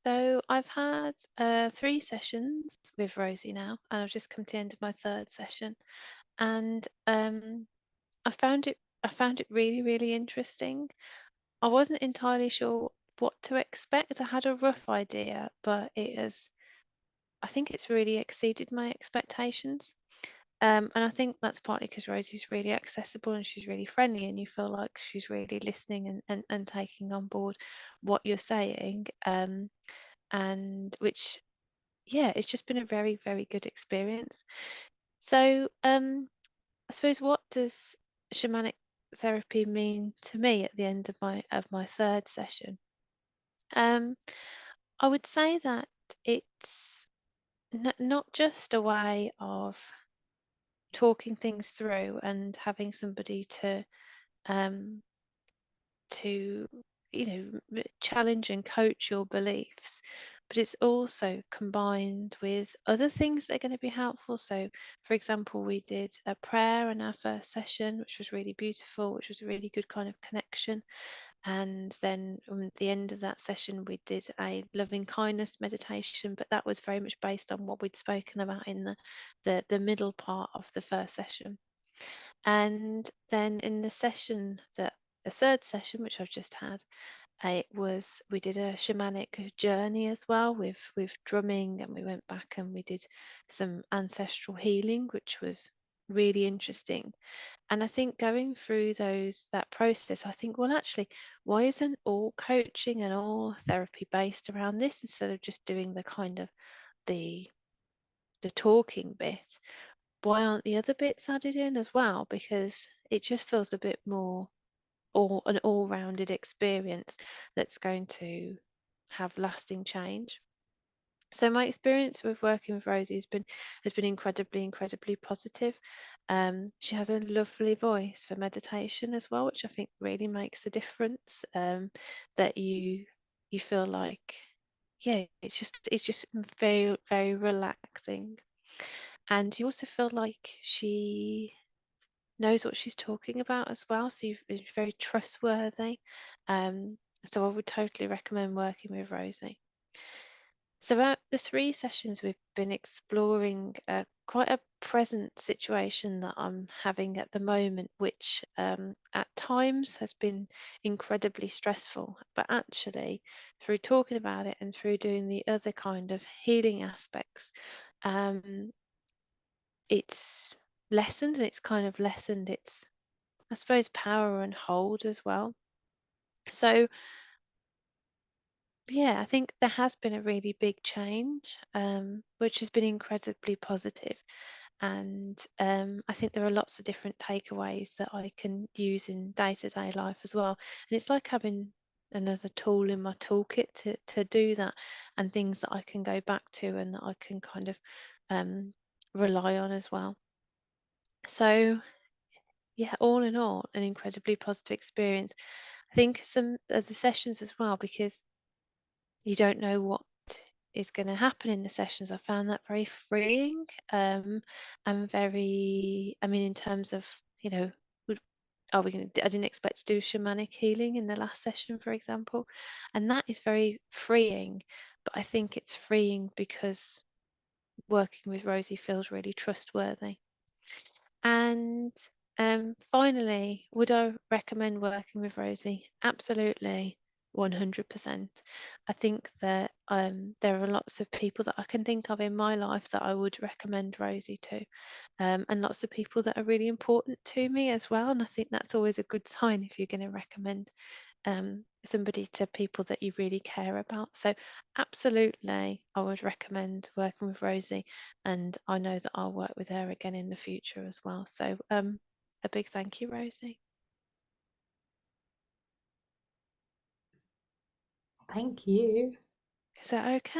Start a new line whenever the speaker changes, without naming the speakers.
So I've had 3 sessions with Rosie now, and I've just come to the end of my 3rd session, and I found it really, really interesting. I wasn't entirely sure what to expect. I had a rough idea, but I think it's really exceeded my expectations. And I think that's partly because Rosie's really accessible and she's really friendly, and you feel like she's really listening and taking on board what you're saying. And which, yeah, it's just been a very, very good experience. So, I suppose, what does shamanic therapy mean to me at the end of my 3rd session? Um, I would say that it's not just a way of talking things through and having somebody um, to challenge and coach your beliefs, but it's also combined with other things that are going to be helpful. So, for example, we did a prayer in our 1st session, which was really beautiful, which was a really good kind of connection. And then at the end of that session, we did a loving kindness meditation, but that was very much based on what we'd spoken about in the middle part of the 1st session. And then in the 3rd session, which I've just had, we did a shamanic journey as well with drumming, and we went back and we did some ancestral healing, which was really interesting. And I think going through that process, I think, well, actually, why isn't all coaching and all therapy based around this, instead of just doing the kind of the talking bit? Why aren't the other bits added in as well? Because it just feels a bit more, or an all-rounded experience that's going to have lasting change. So my experience with working with Rosie has been incredibly, incredibly positive. She has a lovely voice for meditation as well, which I think really makes a difference. That you feel like, yeah, it's just very, very relaxing, and you also feel like she knows what she's talking about as well. So it's very trustworthy. So I would totally recommend working with Rosie. So out the 3 sessions, we've been exploring quite a present situation that I'm having at the moment, which at times has been incredibly stressful. But actually, through talking about it and through doing the other kind of healing aspects, um, it's lessened, and it's kind of lessened its, I suppose, power and hold as well. So yeah, I think there has been a really big change, which has been incredibly positive. And I think there are lots of different takeaways that I can use in day-to-day life as well. And it's like having another tool in my toolkit to do that, and things that I can go back to and that I can kind of um, rely on as well. So yeah, all in all, an incredibly positive experience. I think some of the sessions as well, because you don't know what is going to happen in the sessions. I found that very freeing, and very, I mean, in terms of, would- are we going to, I didn't expect to do shamanic healing in the last session, for example, and that is very freeing. But I think it's freeing because working with Rosie feels really trustworthy. And finally, would I recommend working with Rosie? Absolutely, 100%. I think that there are lots of people that I can think of in my life that I would recommend Rosie to, and lots of people that are really important to me as well. And I think that's always a good sign if you're going to recommend somebody to people that you really care about. So absolutely, I would recommend working with Rosie, and I know that I'll work with her again in the future as well. So a big thank you, Rosie.
Thank you.
Is that okay?